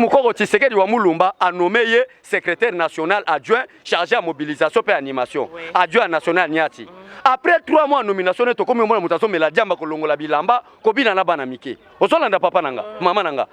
Moukoro Tshisekedi wa Mulumba a nommé secrétaire national adjoint chargé à mobilisation et animation. Adjoint national Niati. Après 3 mois de nomination, tu comme moi mutaso mais la diamba kolongola bilamba kobina na bana mike. Osolanda papa nanga, maman nanga.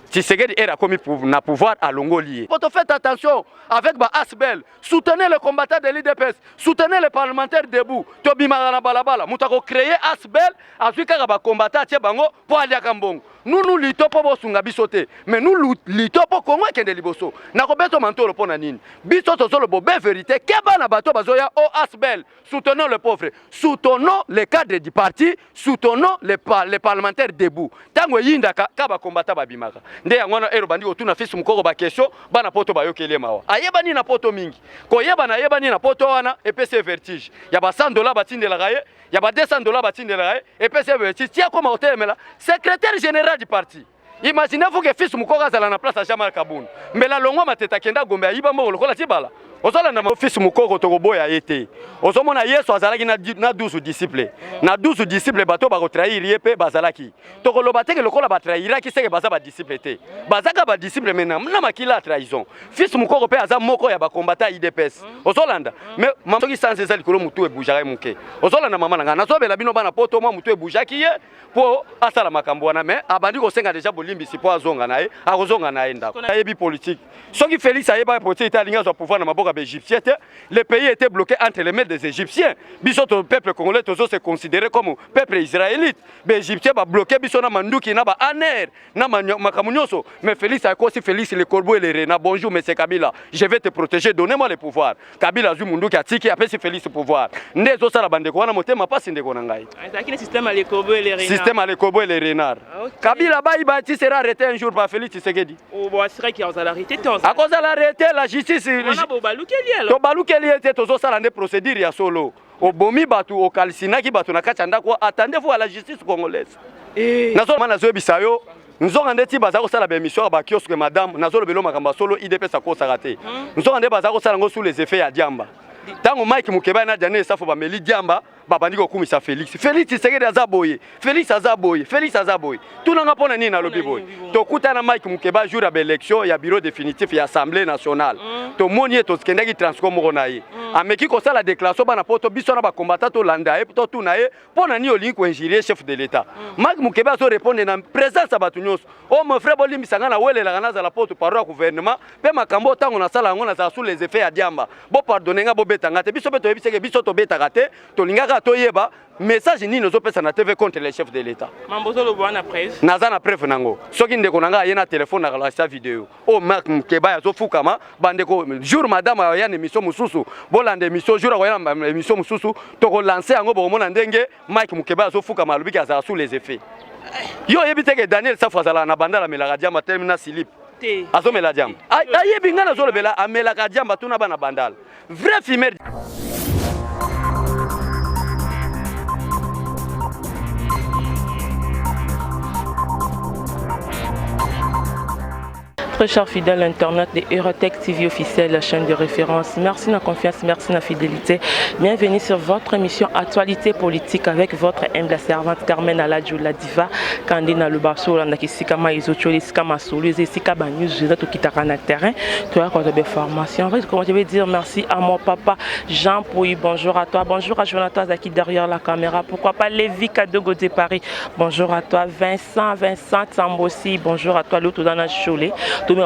Tshisekedi era commis na pouvoir à Longoli. Faites attention avec Asbel, soutenez les combattants de l'IDPS, soutenez les parlementaires debout. Tobi marana balabala, mutako créer Asbel, ensuite kaba combattant tie bango pour aller à Kambongo. Nous luttons pour sunga bisoté, mais nous luttons pour Congo kende liboso. Na ko beto mantolo pona nini. Biso to solo bobe vérité, keba na bato bazoya o Asbel. Soutenons les pauvres, soutenons les cadres du parti, soutenons les parlementaires debout. Tango yinda kaba combattant babimaka. Nde yangwana ero bandi otuna fils mukoko ba question bana poto bayokele mawa. Ayeba ni na poto mingi. Ko yeba ni na poto wana EPC vertige. Ya ba $100 batindela gaye, ya ba $200 batindela gaye, EPC vertige. Tia koma hotelemela secrétaire général du parti. Imaginez-vous que fils mukoko azala na place à Jamal Kaboun. Mais la longo mateta kenda gombe ayiba mo lokola tibala. Ozala na fils mukoko tokoboya yete. Ozomona Yesu azalaki na 12 disciples. Na 12 disciples bato ba trahir yepe bazalaki. Tokoloba teke lokola ba trahira ki seke baza ba disciples te. Bazaka ba disciples mena na makila trahison. Fils mukoko pe aza moko ya ba combattant IDPS. Ozolanda. Mais maman soki sans ezali kolo mutu e bujaka muke. Ozolanda mama nanga na sobela bino bana poto mo mutu e bujaki ye po asala makambo wana mais abandi ko senga déjà bolimbi si po azonga nae, akozonga nae ndako. Ayebi politique. Soki Félix ayeba politique italinga zo pouvoir na maboko égyptien, le pays était bloqué entre les mains des Égyptiens. Biso to peuple congolais tozo se considéré comme peuple israélite. Les Égyptiens ba bloqué biso na manduki na ba aner na makamunyoso. Mais Félix a aussi Félix le corbeau et les renards. Bonjour monsieur Kabila, je vais te protéger, donnez-moi le pouvoir. Kabila zu munduki atiki après si Félix pouvoir. Ndezo sala bande ko na motema pasi ndeko na ngai. Azaki le système à les corbeaux et les renards. Système à les corbeaux et les renards. Kabila ba ibati sera arrêté un jour par Félix Tshisekedi. Oh bon, c'est vrai qu'il a arrêté ton. À cause de l'arrêté la justice. To balukeli ete tozo sala nde procédure ya solo. Obomi batu okalisinaki batu na kati ndako attendez-vous à la justice congolaise. Nazo mana zo bisayo. Nous avons des petits bazar sala ba mission ba kiosque madame nazo lobelo makamba solo IDPS ko sarate. Nous avons des bazar sala ngo sous les effets ya diamba. Tango Mike Mukeba na jane safo ba meli diamba babandi ko kumisa Félix. Félix Tshisekedi azaboye. Félix azaboye. Félix azaboye. Tout nanga pona nini na lobi boy. To kutana Mike Mukeba jour ya élection ya bureau définitif ya assemblée nationale. To moni to skendaki transcom ronaye. Ameki ko sala déclaration bana poto biso na ba combattant to landa e to tuna e pona ni olingi ko injurier chef de l'état. Mike Mukeba zo répondre na présence batu nyos. Oh mon frère Bolimbi sangana wele la kana za la poto parole gouvernement pe makambo tango na sala ngona za sous les effets ya diamba. Bo pardonner nga bo betanga te biso beto yebiseke biso to betaka te to lingaka to yeba message ni nozo pesa na TV contre les chefs de l'état. Mambozo lo bwana preuve. Naza na preuve nango. Soki ndeko nanga yena téléphone na la vidéo. Oh Marc Mukeba ya zo fukama bandeko jour madame ya na émission mususu. Bolande émission jour ya na émission mususu to ko lancer yango bo mona ndenge Mike Mukeba zo fukama lobiki aza sous les effets. Yo yebiteke Daniel Safazala na bandala melaka diamba termina slip. Azo mela diamba. Ayebi ngana zo lobela amelaka diamba tuna bana bandala. Vrai fumeur. Très chers fidèles internautes de Eurotech TV officielle, la chaîne de référence. Merci de la confiance, merci de la fidélité. Bienvenue sur votre émission Actualité politique avec votre humble servante Carmen Aladjou, la diva, Kandina Lubasso, Landakisika Maïzocholi, Sikama Soulu, Sika Banyus, Jézato Kitakana terrain. Tu as de formation. Comment je vais dire merci à mon papa Jean Pouy, bonjour à toi. Bonjour à Jonathan Zaki derrière la caméra. Pourquoi pas Lévi Kadogo de Paris. Bonjour à toi Vincent Sambossi. Bonjour à toi Lutodana Cholé. Il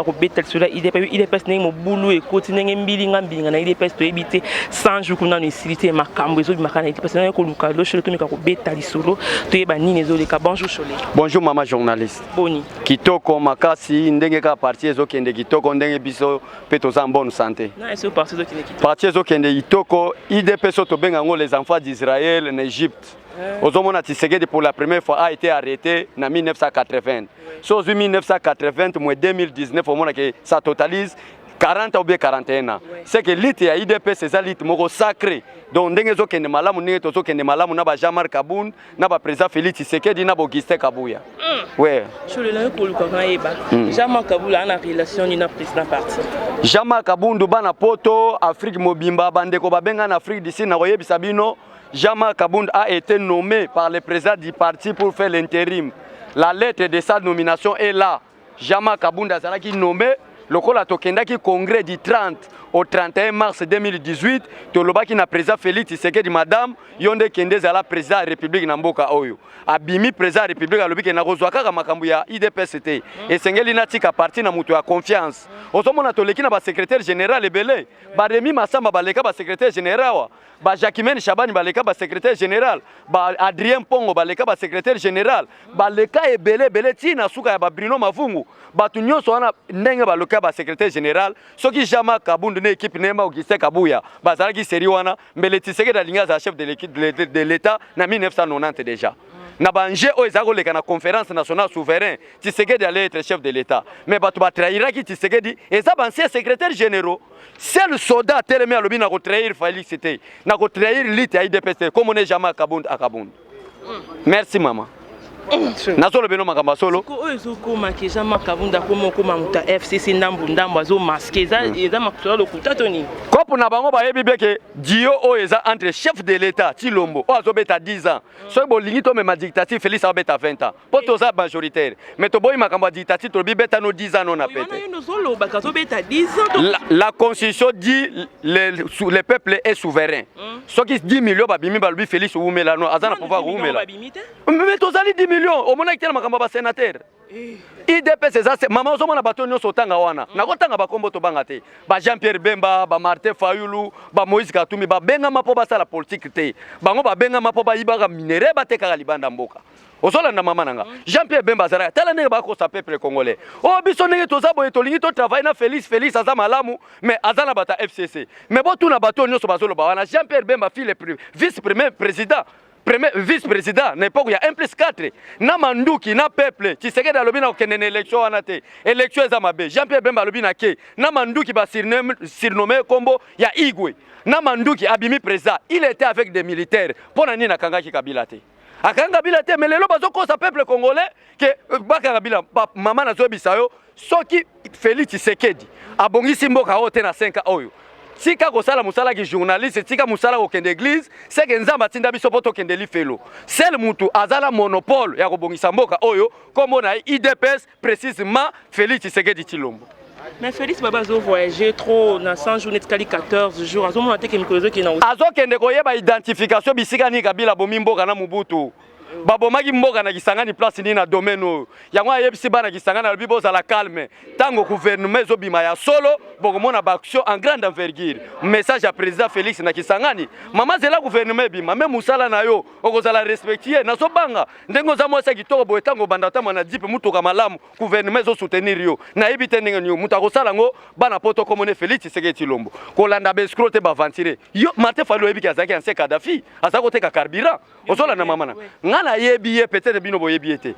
est pas né mon boulot et continuer mbili il est pas to éviter sans jour qu'on a une silité ma cambezo makana il parce que luka lo chez to ko beta lisolo to yeba nini zoleka. Bonjour Cholé. Bonjour maman journaliste. Boni. Kitoko makasi ndenge ka parti ezo kende kitoko ndenge biso peto za bonne santé. Na eso parti ezo kende kitoko. Parti ezo kende kitoko IDPS to benga ngo les enfants d'Israël en Égypte. Ozomona Tshisekedi pour la première fois a été arrêté en 1980. Chose 1980 moins 2019 au monde que ça totalise 40 ou bien 41 ans. C'est que l'ité à IDP c'est ça l'ité moko sacré. Donc ndenge zo kende malamu ndenge tozo kende malamu na ba Jean-Marc Kaboun na ba président Félix Tshisekedi na ba Augustin Kabuya. Ouais. Sur le langue pour le Kanaïba. Jean-Marc Kaboul a une relation ni na président parti. Jean-Marc Kaboun do bana poto Afrique mobimba bandeko babenga na Afrique d'ici na koyebisa bino. Jean-Marc Kaboun a été nommé par le président du parti pour faire l'intérim. La lettre de sa nomination est là. Jama Kabunda azalaki nommé lokola tokendaki congrès du 30 au 31 mars 2018 tolobaki na président Félix Tshisekedi madame yonde kende zala président de la République na mboka oyo abimi président de la République alobiki na kozwa kaka makambo ya IDPST esengeli natika parti na mutu ya confiance ozomona toleki na ba secrétaire général ebele ba Remi Masamba baleka ba secrétaire général ba Jacquemaine Chabani baleka ba secrétaire général ba Adrien Pongo baleka ba secrétaire général baleka ebele bele tina suka ya ba Bruno Mavungu batu nyonso wana ndenge baloka ba secrétaire général soki Jama Kabunda na équipe Nemba Augustin Kabuya bazalaki seri wana mbele Tshisekedi alinga za chef de l'équipe de l'État na 1990 déjà na banje o ezako leka na conférence nationale souverain Tshisekedi allait être chef de l'État mais batu ba trahiraki Tshisekedi eza ancien secrétaire généraux seul soldat telemi alobi na ko trahir Félix c'était na ko trahir lit ya IDPST comme on est Jama Kabunda akabunda. Merci maman. Nazolo beno makamba solo ko ezoko makeja makabunda komo koma muta FCC ndambu azo masquer eza makusala lokuta toni kopo na bango bayebi beke dio o eza entre chef de l'état Tshilombo o azobeta 10 ans soki bolingi to mema dictature Félix abeta 20 ans po toza majoritaire mais to boyi makambo dictature to bibeta no 10 ans non na pete la constitution dit le peuple est souverain soki 10 millions babimi balobi Félix oumela no azana pouvoir oumela mais tozali 10 millions au mona kitela makambo ba sénateur IDPS eza mama ozomona bato nyonso otanga wana nakotanga bakombo to banga te ba Jean-Pierre Bemba ba Martin Fayulu ba Moïse Katumbi ba benga mapo basala politique te bango ba benga mapo ba ibaka minere batekaka libanda mboka ozolanda mama nanga Jean-Pierre Bemba azara tala ndenge bakosa peuple congolais o biso ndenge toza boye tolingi to travail na Félix aza malamu mais azana bata FCC mais bo tuna bato nyonso bazoloba wana Jean-Pierre Bemba fille vice-premier président premier vice-président na époque ya 1+4 na manduki na peuple Tshisekedi alobi na okende na élection wana te élection eza mabe Jean-Pierre Bemba alobi na ke na manduki ba surnommé kombo ya Igwe na manduki abimi président il était avec des militaires pona nini nakangaki Kabila te akanga Kabila te mais lelo bazokosa peuple congolais ke bakanga Kabila mama na zobisa yo soki Félix Tshisekedi abongisi mboka oyo te na 5 ans oyo tika kosala musala ki journaliste tika musala kokende église c'est que nzamba tinda biso poto kende lifelo seul mutu azala monopole ya kobongisa mboka oyo comme on a IDPS précisément Félix Tshisekedi Tshilombo. Mais Félix Baba zo voyager trop na 100 journées de 14 jours azo monate ke mikozo ki na azo kende koyeba identification bisika ni Kabila bomi mboka na Mobutu babomaki mboka na Kisangani place ni na domaine oyo yango ayebisi bana Kisangani alobi bozala calme tango gouvernement ezobima ya solo bokomona ba action en grande envergure message ya président Félix na Kisangani mama zela gouvernement ebima même musala na yo okozala respecter na sobanga ndengo za mwasa kitoko boye tango banda tama na dipe mutuka malamu gouvernement zo soutenir yo na ebite ndenge nyo mutu akosala ngo bana poto komone Félix Tshisekedi Tshilombo kolanda be scrote ba ventire yo Martin Fayulu ebiki azaki ancien Kadhafi azako teka carburant osola na mama na na yebiye peut-être bino boyebiete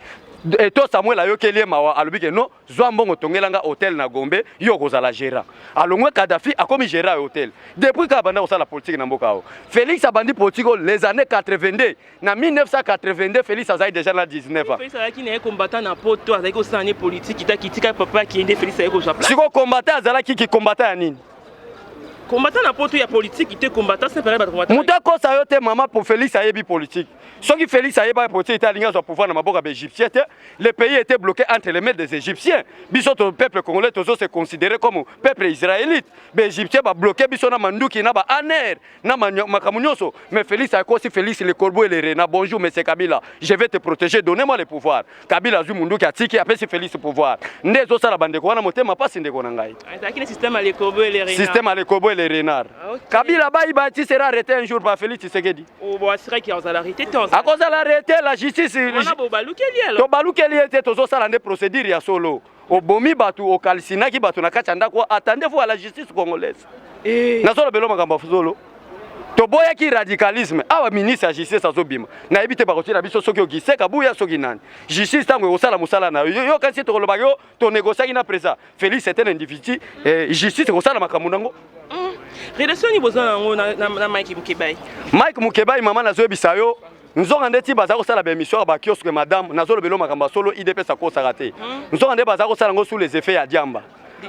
et to Samuel ayokeli mawa alobike no zwa mbongo tongelanga hôtel na Gombe yo kozala gérant alongwe Kadhafi akomi gérant hôtel depuis ka banda osala politique na mboka o Félix abandi politique les années 82 na 1982 Félix azali déjà na 19 ans Félix azalaki na combattant na poto azalaki osana politique itakitika papa ki ende Félix ayeko place siko combattant azalaki ki combattant ya nini combattant na poto ya politique ite combattant c'est pareil ba combattant muta ko sa yote mama pour Félix ayebi politique soki Félix ayeba politique ita linga zo pouvoir na maboka ba égyptien le pays était bloqué entre les mains des égyptiens biso to peuple congolais tozo se considérer comme peuple israélite ba égyptien ba bloqué biso na manduki na ba aner na makamunyoso mais Félix akosi Félix le corbeau et le renard bonjour monsieur Kabila je vais te protéger donnez-moi le pouvoir Kabila zu munduki atiki apesi Félix pouvoir ndezo sala bandeko wana motema pasi ndeko na ngai azaki le système à le corbeau et le renard système à le corbeau et le renard Kabila ba tu seras arrêté un jour par Félix Tshisekedi o bo asira ki azala arrêté à cause de l'arrêté la justice to balukeli ete tozo sala nde procédure ya solo obomi batu okalisinaki batu na kati ndako attendez-vous à la justice congolaise na solo belo makambo solo to boya ki radicalisme awa ministre ya justice azobima na ebite bakotira biso soki okise Kabuya soki nani justice tango osala musala na yo kasi to koloba yo to négocier na président Félix c'était un individu justice osala makambo nango relation ni bozana ngo na Mike Mukebai mama nazobisa yo nzonga ndeti baza kosala ba émission ba kiosque madame nazolo belo makamba solo IDPS akosaka te nzonga ndeti baza kosala ngo sous les effets ya diamba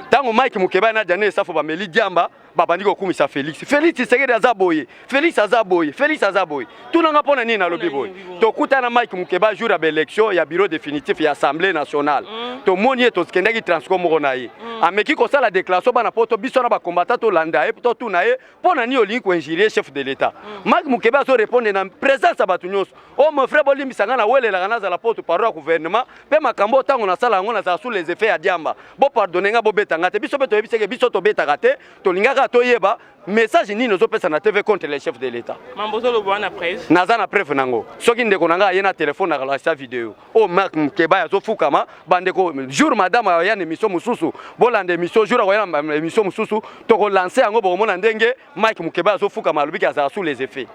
tango Mike Mukebai na jane safo ba meli diamba babandi kokumisa Félix Tshisekedi azaboye Félix azaboye tunanga pona nini na lobi boye tokutana Mike Mukeba jour ya élection ya bureau définitif ya Assemblée nationale to moni to skendaki transcom mona ye ameki ko sala déclaration bana poto biso na ba combattant to landa e to tuna ye pona ni olingi ko injurier chef de l'état Mike Mukeba zo répondre na présence batu nyos o mon frère Bolimbi sangana welela kana za la poto parole gouvernement pe makambo tango na sala ngona za sous les effets ya diamba bo pardonner nga bo betanga te biso beto yebiseke biso to betaka te to lingaka to yeba message nini ozo pesa na TV contre les chefs de l'état mambozo lo bwana preuve naza na preuve nango soki ndeko nanga yena téléphone na la vidéo o Mark Mukeba yazo fukama bandeko jour madame ya na émission mususu bolande émission jour ya na émission mususu to ko lancer yango bo mona ndenge Mike Mukeba yazo fukama lobiki aza sous les effets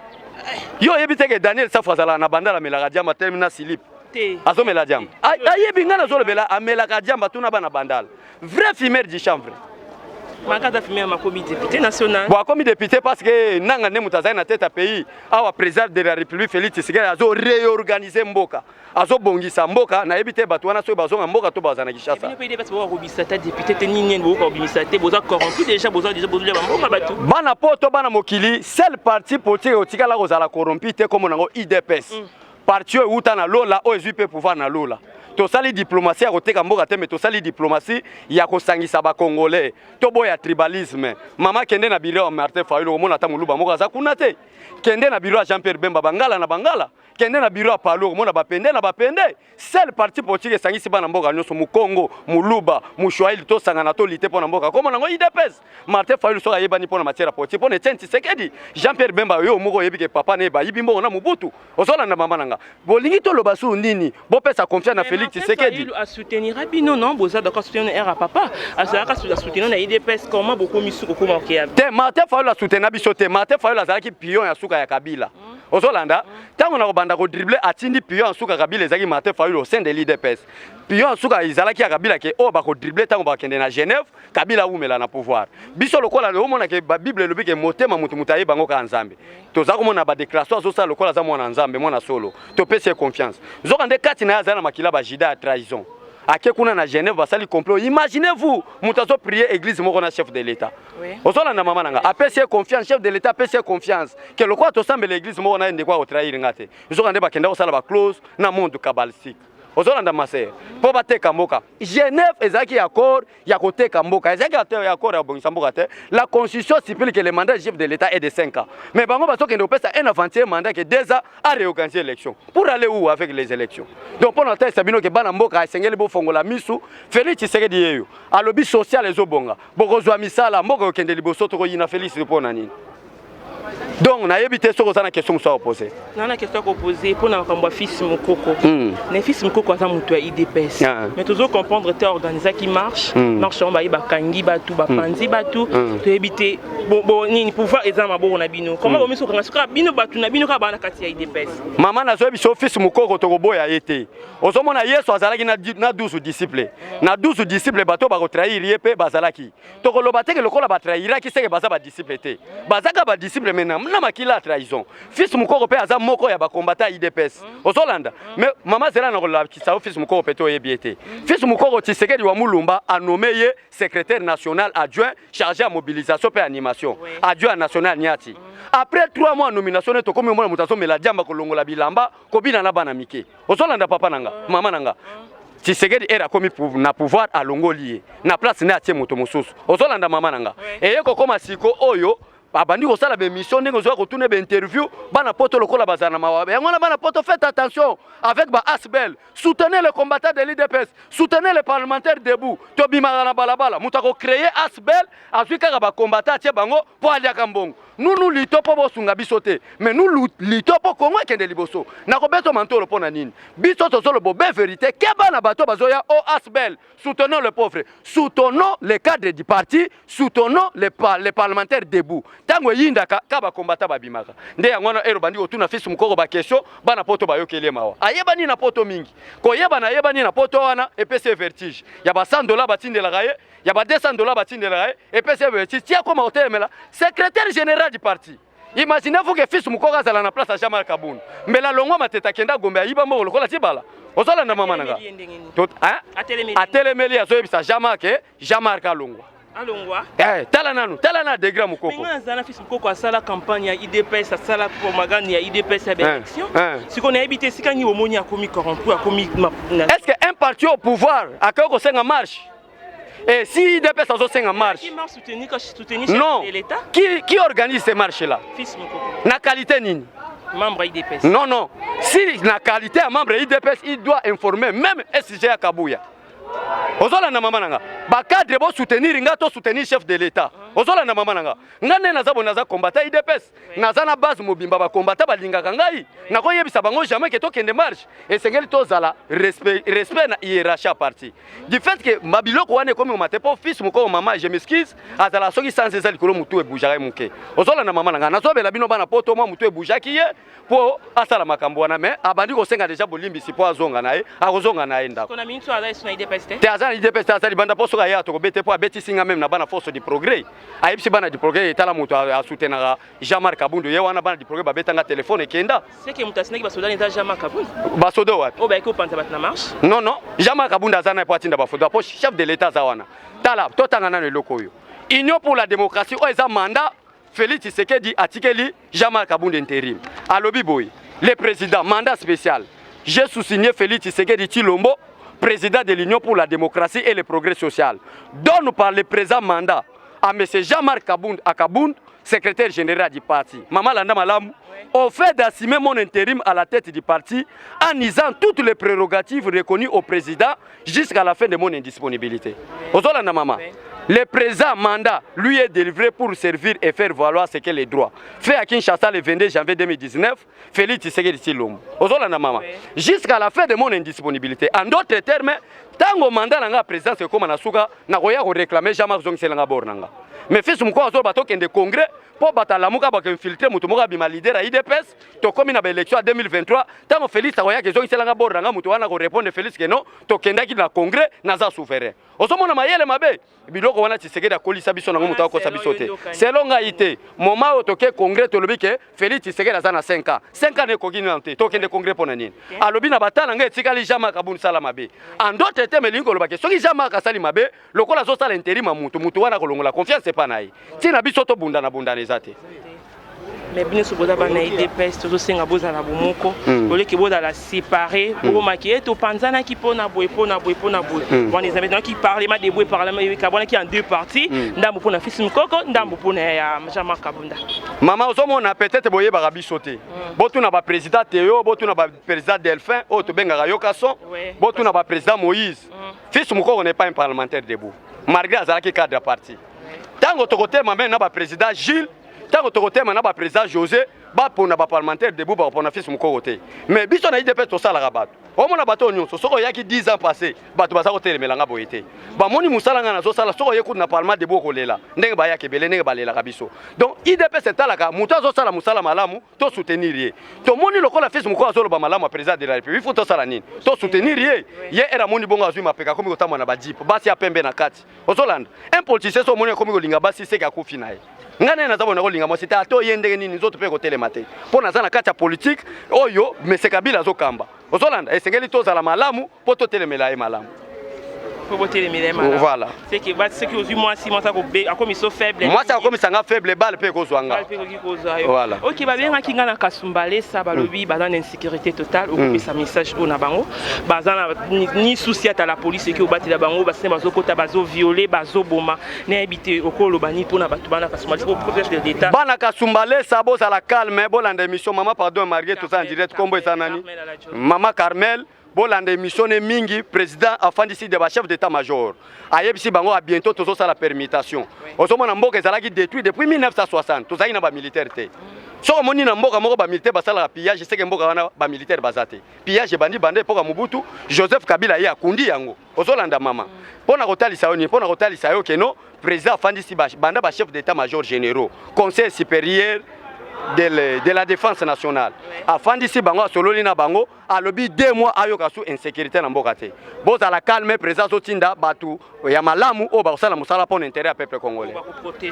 yo yebiteke Daniel Safazala na bandala melaka diamba termina silip azo mela diamba ayebi ngana zo lebela amelaka diamba tuna bana bandala vrai fumeur du chanvre Makata fumeur makomi député national. Bon, comme député parce que nanga ne mutazana na tête à pays, awa président de la République Félix Tshisekedi azo réorganiser mboka. Azo bongisa mboka na ebité batu wana so bazonga mboka to bazana Kishasa. Et puis il parce que robisa ta député te nini ngo robisa te boza corrompu déjà boza mboka batu. Bana poto bana mokili, seul parti politique otikala kozala corrompu te comme nango IDPS. Parti uta na lola o ezupe pouvoir na lola. To sali diplomatie ya koteka mboka te mais to sali diplomatie ya kosangisa ba congolais to boya tribalisme mama kende na biro Martin Fayulu komona ta muluba moko za kuna te kende na biro Jean-Pierre Bemba bangala na bangala kende na biro Palo komona bapende na bapende seul parti politique sangisi bana mboka nyoso mu Congo muluba mu Shwaili to sangana to lite pona mboka komona ngo IDPS Martin Fayulu so ayebani pona matière politique pona Tshisekedi Jean-Pierre Bemba yo moko yebike papa ne ba yibi mboka na Mobutu osola na mama nanga bolingi to loba su nini bo pesa confiance na Félix Tshisekedi à soutenir Rabino non boza d'accord soutenir à papa à soutenir na IDPS comment beaucoup misu ko marqué te Martin Fayulu a soutenir biso te Martin Fayulu azalaki pion ya suka ya Kabila ozolanda tango na kobanda ko dribbler atindi pion ya suka Kabila ezaki Martin Fayulu au sein de l'IDPS pion ya suka izalaki ya Kabila ke o ba ko dribbler tango ba kende na Genève Kabila umela na pouvoir biso lokola le mona ke ba Bible lobi ke motema mutu mutaye bango ka nzambe toza komona ba déclaration zo sa lokola za mona nzambe mona solo to pese confiance zokande kati na yazana makila ba jida ya trahison ake kuna na Genève basali complot imaginez-vous mutazo prier église moko na chef de l'état osola na mama nanga apese confiance chef de l'état apese confiance que le quoi to semble l'église moko na ndekwa ko trahir ngate zokande bakenda ko sala ba clause na monde kabbalistique ozolanda masere po bateka mboka Genève ezaki accord ya koteka mboka ezaki accord ya bongisa mboka te la constitution stipule que le mandat du chef de l'état est de 5 ans mais bango bazokende opesa un avant-hier mandat que 2 ans à réorganiser l'élection pour aller où avec les élections donc pour notre sabino ke bana mboka esengeli bo fongola misu Félix Tshisekedi yeyo alobi social ezobonga bokozwa misala mboka okende liboso to yina Félix pona nini. Donc, na yebite soko sana question so opposé. Na na question ko poser pour na kamba fils Mukoko. Na fils Mukoko za mutu ya IDPS. Mais toujours comprendre te organiser qui marche, marche on ba iba kangi batu ba panzi batu, to yebite bon ni pouvoir exam bo na bino. Comment bo miso kanga suka bino batu na bino ka ba na kati ya IDPS. Mama na zo biso fils Mukoko to boya yete. Ozomona Yesu azalaki na 12 disciples. Na 12 disciples bato ba ko trahir yepe bazalaki. To ko loba te ke lokola ba trahira ki seke baza ba disciples te. Bazaka ba disciples mena na makila trahison fils Mukoko pe aza moko ya ba combattant IDPS ozolanda mais mama zela na kola kisao fils Mukoko pe to yebiete fils Mukoko Tshisekedi wa Mulumba a nommé secrétaire national adjoint chargé à mobilisation et animation adjoint national Niati après 3 mois nomination to komi mona mutaso mela diamba kolongola bilamba kobina na bana mike ozolanda papa nanga mama nanga Tshisekedi era komi na pouvoir a longoli na place na atie moto mosusu ozolanda mama nanga eyeko koma siko oyo abandi ko sala be mission ndenge zo ko tourner be interview bana poto lokola bazana mawabe ngona bana poto faites attention avec ba Asbel soutenez les combattants de l'IDPS soutenez les parlementaires debout to bimara na balabala mutako créer Asbel azwika ba combattants tie bango po alia kambongo nous lito po bosunga bisote mais nous lito po kongo kende liboso na ko beto mantolo pona nini biso to solo bo be vérité ke bana bato bazoya o Asbel soutenons les pauvres soutenons les cadres du parti soutenons les parlementaires debout tango yinda ka ba combattant babimaka nde yangona ero bandi otuna fils Mukoko ba question bana poto bayokele mawa ayebani na poto mingi ko yebana ayebani na poto wana EPC vertige ya ba $100 batindela gaye ya ba $200 batindela gaye EPC vertige tia koma hotelemela secrétaire général du parti. Imaginez-vous que fils Mukoko azala na place à Jean-Marc Kabund mbela longo mateta kenda gombe ayiba moko lokola tibala ozala na mama nanga atelemeli azoyebisa Jean-Marc Alongwa Alongwa. Tala na degré mukoko. Mais ngana fils mukoko asala campagne ya IDPS asala propagande ya IDPS à l'élection. Si qu'on a habité si quand au moni a commis corrompu a commis. Est-ce que un parti au pouvoir a que ça en marche? Et si IDPS a ça en marche? Qui m'a soutenu non. l'État? Qui organise ces marches là? Fils mukoko. Na qualité nini? Membre IDPS. Non. Si la qualité à membre IDPS, il doit informer même SG à Kabouya. Ozola na mama nanga ba cadre bo soutenir ngato soutenir chef de l'état. Ozola na mama nanga ngane naza combattre IDPS naza na base mobimba ba combattre ba lingaka ngai na ko yebisa bango jamais que to kende marche et sengeli to zala respect na hiérarchie à parti du fait que mabiloko wane comme matepo fils moko mama je m'excuse azala soki sans ezali kolo mutu e bougerai muke. Ozola na mama nanga nazobela bino bana poto mo mutu e bougaki ye po asala makambo wana mais abandi ko senga déjà bolimbi si po azonga nae akozonga nae ndako. Kona minto ala na IDPS. Te azana IDPS azali banda poso ka ya to bete po abeti singa même na bana force du progrès ayebisi bana du progrès etala mutu a soutenaka Jean-Marc Kabundu ye wana bana du progrès babetanga téléphone ekenda c'est que mutasina ba soda neta Jean-Marc Kabundu ba soda wat o ba ko panta bat na marche non Jean-Marc Kabundu azana po atinda ba foda po chef de l'état za wana tala to tanga na loko yo Union pour la démocratie o eza mandat Félix Tshisekedi atikeli Jean-Marc Kabundu intérim alobi boy le président mandat spécial j'ai sous-signé Félix Tshisekedi Tshilombo président de l'Union pour la démocratie et le progrès social, donne par le présent mandat à M. Jean-Marc Kabund, secrétaire général du parti. Maman Landa Malam, au fait d'assumer mon intérim à la tête du parti en nisant toutes les prérogatives reconnues au président jusqu'à la fin de mon indisponibilité. Ozolanda Maman. Le présent mandat lui est délivré pour servir et faire valoir ce qu'est les droits. Fait à Kinshasa le 22 janvier 2019, Félix Tshisekedi Tshilombo. Ozolanda Maman. Jusqu'à la fin de mon indisponibilité. En d'autres termes, tant que mandat n'a président c'est comme Nasuka, n'a rien réclamé Jean-Marc Zongselanga Bornanga. Mais fils mko azol bato kende congrès pour batalamuka ba infiltrer mutu moka bima leader à IDPS to komi na ba élection en 2023 tant Félix akoya ke Zongselanga Bornanga mutu wana ko répondre Félix que non to kenda ki na congrès naza souverain. Osomona mayele mabe biloko wana Tshisekedi akolisa biso nango mutu akosa biso te. Selon ngaité moment otoke congrès to lobi ke Félix Tshisekedi aza na 5 ans. 5 ans ne kokini nante to kende congrès pona nini. Alobi na batala nga etikali Jean-Marc Kabund sala mabe. En d'autres termes lingo lobake soki Jean-Marc asali mabe lokola zo sala intérim mutu wana kolongola confiance c'est pas naï. Tina biso to bunda na ezate. Mais bien sûr, boza bana IDPS toujours senga boza na bomoko, ole ki boza la séparer, bo makié to panzana ki pona boy. Bon les amis qui parlent ma débrouille parlement kabona qui en deux parties, ndambo pona fils mukoko, ndambo pona ya Jean-Marc Kabunda. Maman ozomona peut-être boye ba bisoté. Botu na ba président Théo, botu na ba président Delphin, o to benga Yokason, botu na ba président Moïse. Fils mukoko n'est pas un parlementaire debout. Malgré azalaki cadre parti. Tango to côté maman na ba président Gilles tant que tu as un président José, pour un parlementaire debout pour un fils de côté. Mais si on a IDPS, tout ça la rabat. Au moins, il y a 10 ans passés, tu vas côté mais la boité. Moni Moussala na so sala so yeku na parlement debout kolela. Ndenge ba ya kebele ndenge ba lela kabiso. Donc IDPS est là muta zo sala musala malamu to soutenir ye. To moni lokola fils moko azolo ba malamu président de la République. Il faut to sala nini. To soutenir ye. Ye era moni bongo azui mapeka komi kotama na ba jipo. Basi ya pembe na kati. Ozolanda. Un politicien so moni komi kolinga basi seka kufi naye. Ngane na zabona kolinga mo sita to yende nini nzoto pe ko telemate. Pona za na kati ya politique oyo Mese Kabila zo kamba. Ozolanda esengeli to zala malamu po to telemela ye malamu. Voilà. C'est que c'est que aux mois si moi ça comme ils faible. Moi ça comme ça nga faible balle pe ko zwanga. Voilà. OK ba bien kinga na Kasumbale ça ba lobi ba dans insécurité totale au sa message au na bango. Ba ni souci à la police qui au bati la bango ba se bazo kota bazo violer bazo boma na habité okolo bani pour na batu bana Kasumbale pour protéger de l'état. Bana Kasumbale ça bo ça la calme bo landa émission maman pardon marié tout ça en direct combo ça nani. Maman Carmel Bolande mission mingi président afandisi de chef d'état-major. Ayebisi bango a bientôt tous ça la permutation. Osomona mboka ezalaki détruit depuis 1960. Tous ça na ba militaire té. So moni na mboka moko ba militaire basala pillage c'est que mboka wana ba militaire bazate. Pillage bandi bande poka Mobutu, Joseph Kabila ya kundi yango. Ozolanda mama. Pona kotalisa oni, pona kotalisa yo keno président afandisi banda ba chef d'état-major généraux, conseil supérieur de la défense nationale. Afin d'ici bango sololi na bango a lobby 2 mois ayoka sous insécurité na mboka te. Boza la calme présence otinda batu ya malamu o ba sala musala pour intérêt à peuple congolais.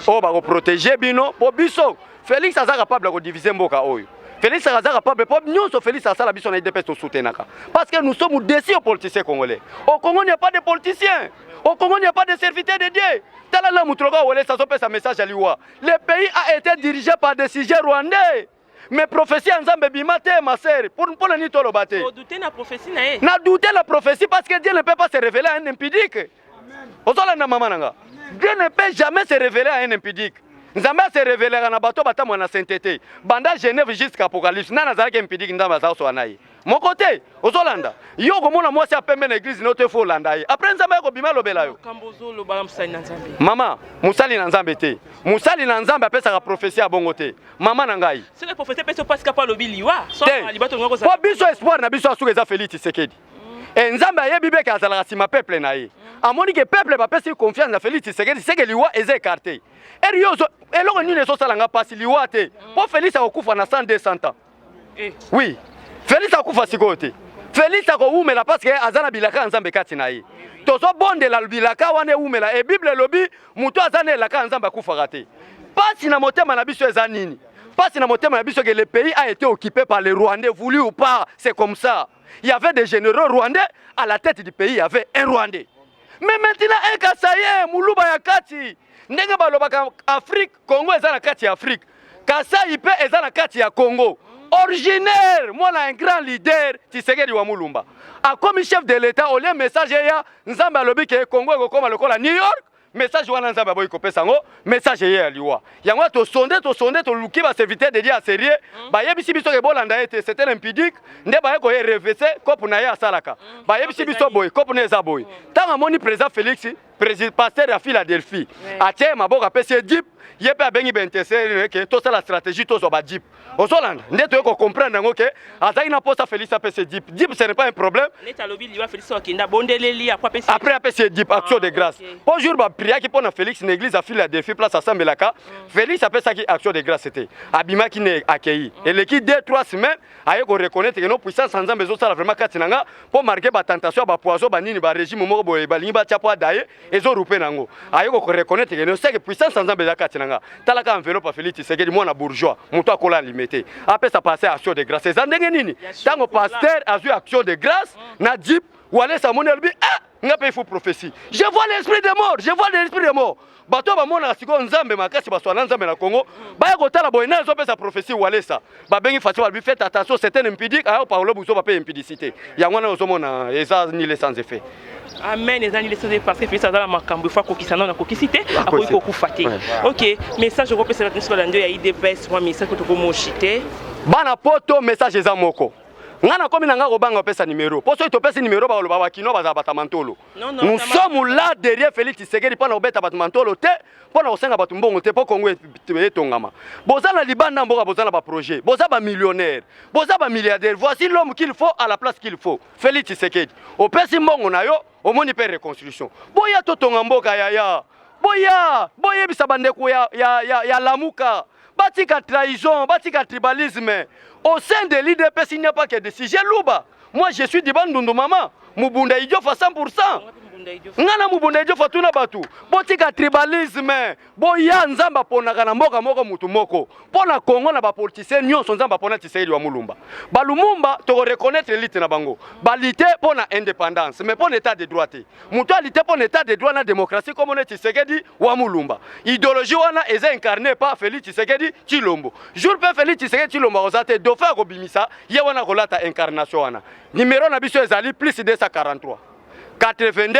O ba ko protéger bino po biso. Félix aza capable de diviser mboka oyo. Félix Azara peuple nous Félix Azara biso na IDPS to soutenaka parce que nous sommes déçus aux politiciens congolais. Au Congo il n'y a pas de politiciens. Au Congo il n'y a pas de serviteurs de Dieu. Talala Mutroga Wole ça un message à l'Iwa. Le pays a été dirigé par des sujets rwandais. Mais prophétie ensemble bimate ma sœur pour la ni tolo baté. Faut douter la prophétie na. Na douter la prophétie parce que Dieu ne peut pas se révéler à un impudique. Ozola na mama nanga. Dieu ne peut jamais se révéler à un impudique. Nzambe se révéler na bato batamwa na sainteté. Banda Genève jusqu'à Apocalypse. Nana zalaki impudique ndamba za so anayi. Mon côté, Ozolanda. Yo komona moi c'est pembe na église note fo landa yi. Après nzambe ko bima lobela yo. Kambozo lo bala musali na nzambe. Mama, musali na nzambe te. Musali na nzambe apesa ka prophétie abongo te. Mama na ngai. C'est la prophétie peso pas capable lobi liwa. So libato ngoko za. Po biso espoir na biso asuka za Félix Tshisekedi. Et nzambe ayebi be ka azalaka sima peuple na ye. Amoni ke peuple ba pesi confiance na Félix Tshisekedi, c'est que liwa eza écarté. Eriozo eloko nini so salanga pasi liwa te. Po Félix akokufa na 100 200 ans. Oui. Félix akufa sikote. Félix akoumela parce que azana bilaka nzambe kati na ye. Tozo bonde la bilaka wane umela e Bible lobi muto azana elaka nzambe akufa raté. Pasi na motema na biso eza nini? Pasi na motema na biso que le pays a été occupé par les Rwandais, voulu ou pas, c'est comme ça. Il y avait des généraux rwandais, à la tête du pays il y avait un Rwandais. Mais maintenant un Kasaye muluba ya kati. Ndenge balobaka Afrique, Congo eza na kati ya Afrique. Kasai pe eza na kati ya Congo. Originaire, moi un grand leader, Tshisekedi wa Mulumba. A comme chef de l'État, au lieu message ya Nzambe alobi ke Congo eko koma lokola New York. Message wana Nzambe boy kopesa ngo, message ya liwa. Yango to sonde to luki ba serviteur de Dieu à sérieux, ba yebisi biso ke bolanda ete c'était impudique, nde ba yeko RVC kopu na ya salaka. Ba yebisi biso boy, kopu na za boy. Tanga moni président Félix, président pasteur à Philadelphie. Atie maboka pese dip, yepe abengi bentese ke to ça la stratégie to zo ba dip. Ozolanda, nde to ko comprendre ngo ke azaki na posa Félix apese dip. Dip ce n'est pas un problème. L'état lobby liwa Félix okenda bondeleli après pese. Après apese dip action de grâce. Bonjour ba prière qui pour Félix une église à Philadelphie place à Sambelaka. Félix appelle ça qui action de grâce c'était. Abima qui n'est accueilli. Et l'équipe 2-3 semaines aye ko reconnaître que nos puissances sans besoin ça vraiment katinanga pour marquer ba tentation ba poison ba nini ba régime moko boye ba lingi ba tiapo daye ezo rupe nango. Aye ko reconnaître que nos c'est que puissance sans besoin katinanga. Talaka enveloppe pa Félix c'est que moi na bourgeois, muto akola limité. Après ça passer action de grâce. Ça ndenge nini? Tango pasteur a eu action de grâce na dip ou aller sa monelbi nga pe fou prophétie. Je vois l'esprit de mort, je vois l'esprit de mort. Bato ba mona siko nzambe makasi ba swana nzambe na Congo. Ba ko tala boy na zo pe sa prophétie wale sa. Ba bengi fati ba fait attention c'était impudique ayo parole buso ba pe impudicité. Ya ngwana ozo mona eza ni les sans effet. Amen les années les parce que fait ça dans la makambo fois ko kisana na ko kisité akoyi ko kufate. OK, message ko pesa na ndio ya IDPS moi message ko to mochité. Bana poto message eza moko. Ngana komi nanga kobanga pesa numéro. Poso to pesa numéro ba loba kino ba za batamantolo. Nous sommes là derrière Félix Tshisekedi pour na obeta batamantolo te, pour na osenga batumbongo te pour Congo etongama. Bozala libanda mboka bozala ba projet, boza ba millionnaire, boza ba milliardaire. Voici l'homme qu'il faut à la place qu'il faut. Félix Tshisekedi. O pesi mbongo na yo, o moni pe reconstruction. Boya to tonga mboka ya. Boya bisa bandeko ya lamuka. Batika trahison, batika tribalisme. Au sein de l'IDPS, il n'y a pas que des sujets louba. Moi, je suis du Bandundu Mama. Mubunda Idiofa 100%. Ngana Mubunda Idiofa tuna batu. Botika tribalisme. Boya nzamba pona kana mboka moko mutu moko. Pona Congo na ba politicien nyonso nzamba pona Tshisekedi wa Mulumba. Ba Lumumba to reconnaître l'élite na bango. Ba lité pona indépendance, mais pona état de droit. Mutu lité pona état de droit na démocratie comme on Tshisekedi wa Mulumba. Idéologie wana est incarnée par Félix Tshisekedi Tshilombo. Jour pe Félix Tshisekedi Tshilombo ozate dauphin ko bimisa, ye wana kolata incarnation wana. Numéro na biso ezali plus 243. 82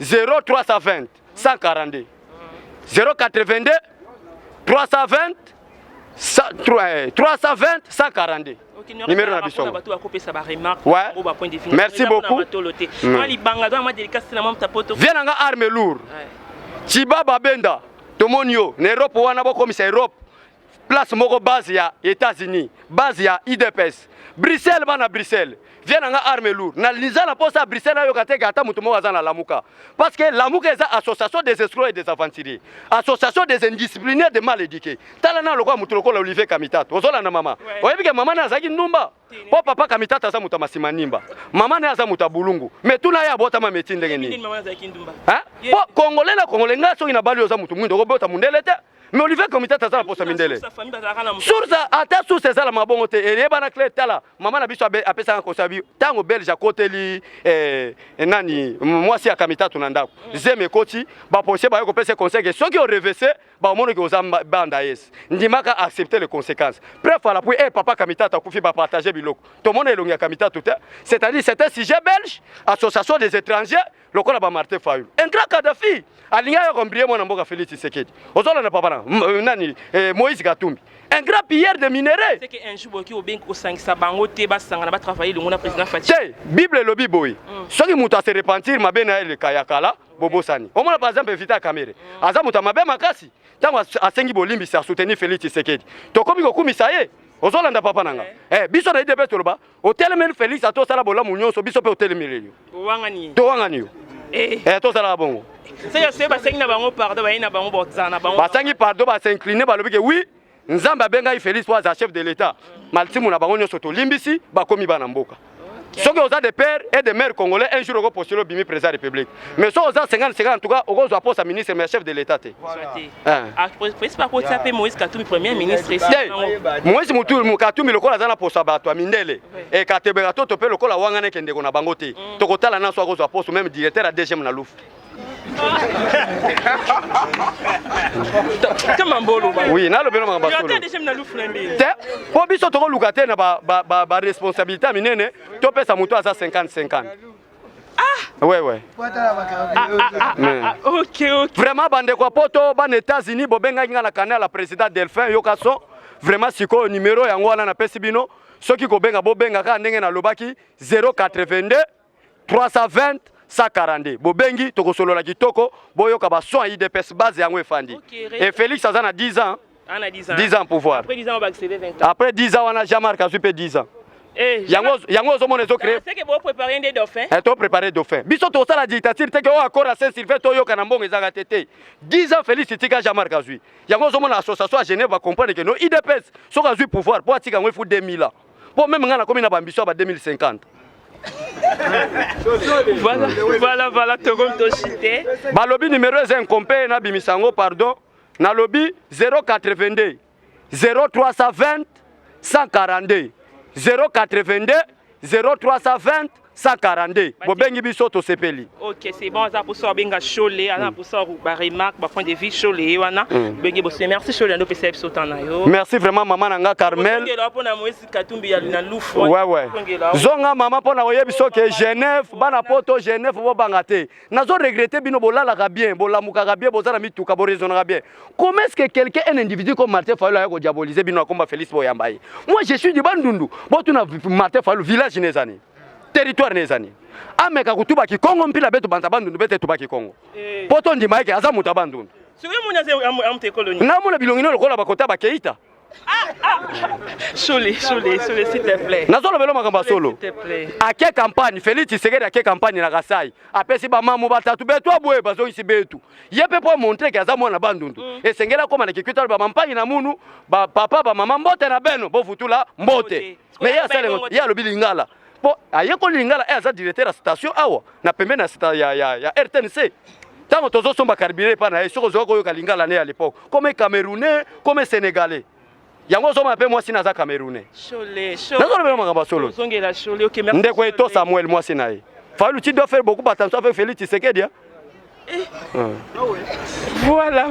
0320 142 082 320 142. Numéro na biso. Ouais. Merci beaucoup. Viens nga arme lourde. Chiba babenda tomonio na Europe wana bo komisa Europe. Place moko base ya États-Unis, base ya IDPS. Bruxelles bana Bruxelles. Viens nga arme lourde. Na lizana posa Bruxelles yo kateka ata mutu moko azana lamuka. Parce que lamuka est association des escrocs et des aventuriers. Association des indisciplinés de mal éduqués. Talana lokwa mutu lokola Olivier Kamitato. Ozola na mama. Oyebike mama na zaki ndumba. po papa Kamitata aza muta masimanimba mama ne aza muta bulungu mais tuna ya bota ma métier ndenge nini hein po congolais na congolais nga soki na bali oza mutu mwindo ko bota mundele te mais Olivier Kamitata aza na posa mindele source ata source ezala mabongo te eyeba na clé tala mama na biso apesa ko sabi tango belge akoteli nani mwasi ya Kamitata na ndako zeme koti ba posé ba ko pesa conseil que soki o reverser ba mono que oza banda yes ndimaka accepter les conséquences bref à la pour papa Kamitata kufi ba partager biloko to mona elongi ya Kamitata tout c'est-à-dire c'est un sujet belge association des étrangers lokola ba Martin Fayulu un grand Kadhafi alinga ya kombrier mwana mboka Félix Tshisekedi ozola na papa nani Moïse Katumbi un grand pilleur de minerais c'est que un jour qui obeng ko sangisa bango te ba sangana ba travailler le mona président Fathi Bible lobi boy soki mutu a se repentir mabe na ele kayakala bobosani omona par exemple Vita Kamere aza mutu mabe makasi tango asengi bolimbi sa soutenir Félix Tshisekedi tokomi ko kumisa ye ozolanda papa nanga biso na idebe toloba otelemeli Félix atosala bolamu nyonso biso pe otelemeli to wangani tosala bongo c'est basengi na bango pardon ba ina bango bozana bango basengi pardon ba s'incliner ba lobi que oui nzamba benga Félix wa za chef de l'état maltimu na bango nyonso to limbisi bakomi bana mboka soki oza de père et de mère congolais un jour oko postuler bimi président de la République mais so oza 50 en tout cas oko zo poste ministre mais chef de l'état te après pas ko taper Moïse Katumbi premier ministre Moïse Katumbi lokola za na poste bato mindele et katebera to pe lokola wanga ne kende ko na bango te to kotala na so oko zo poste même directeur à DGM na Louf oui na lobelo manga basolo po biso toko lukate na ba responsabilité minene to pesa muto aza 50-50 ouais OK vraiment bande kwa poto ban États-Unis bobenga nga na canal la président Delphin Yokaso vraiment siko numéro yango wana na pesi bino soki ko benga bobenga ka ndenge na lobaki 082 320 142 bobengi tokosolola kitoko boyoka ba soin IDPS base yango efandi et Félix aza na 10 ans 10 ans pouvoir après 10 ans on va accéder 20 ans après 10 ans on a Jean-Marc Azui 10 ans yango zo mona zo créer c'est que vous préparez des dauphins to préparer dauphin biso to sala dictature te que o accord à Saint-Sylvain to yoka na mbongo ezaka tete 10 ans Félix tika Jean-Marc Azui yango zo mona association à Genève va comprendre que no IDPS so Azui pouvoir pour atika ngwe fu 2000 ans pour même ngana komi na bambiso ba 2050 voilà tokontosite balobi numéro est incomplet na bimisango pardon na lobi 082 0320 142 082 0320 142 bobengi biso to sepeli OK c'est bon ça pour ça benga cholé ana pour ça ba remarque ba point de vue cholé wana bengi bo merci cholé ndo pesa biso tana yo merci vraiment maman nanga Carmel pona Moïse Katumbi ya na Lufu ouais zonga maman pona oyebiso ke Genève bana poto Genève bo bangate nazo regretter bino bolala ka bien bolamuka ka bien bozala mituka bo raisonnera bien comment est-ce que quelqu'un un individu comme Martin Fayulu a ko diaboliser bino comme Félix Boyambaye moi je suis du Bandundu bo tuna Martin Fayulu village nezani territoire nezani ameka kutuba kikongo mpila beto banza bandundu bete tuba kikongo poto ndima yake aza muta bandundu sio munaze amte colonie na mona bilongino lokola bakota bakeita Chole s'il te plaît nazolo belo makamba solo s'il te plaît ake campagne Félix Tshisekedi ake campagne na Kasai apesi ba mamu batatu beto aboye bazongi si betu yepe po montrer que aza mwana bandundu esengela koma na kikwita ba mampangi na munu ba papa ba mama mbote na beno bo futula mbote mais ya sale ya lobi lingala po ayeko lingala aza directeur ya station awa na pembeni ya RTNC tango tozo somba carburé pa na soko zoko yo kalingala ne à l'époque comme camerounais comme sénégalais yango zo mape moi sina za camerounais Chole nazo le makamba solo zongela Chole OK merci ndeko eto Samuel moi sina ye Fayulu tu dois faire beaucoup attention avec Félix Tshisekedi voilà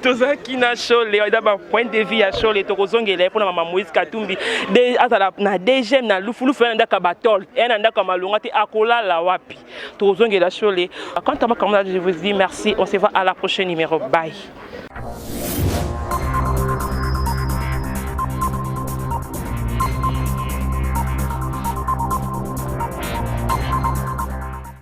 tozaki na Chole d'abord point de vue ya Chole tokozongela pour na mama Moïse Katumbi de azala na DGM na Lufu ndaka batol ena ndaka malunga te akola la wapi tozongela Chole quant à moi comme je vous dis merci on se voit à la prochaine numéro bye.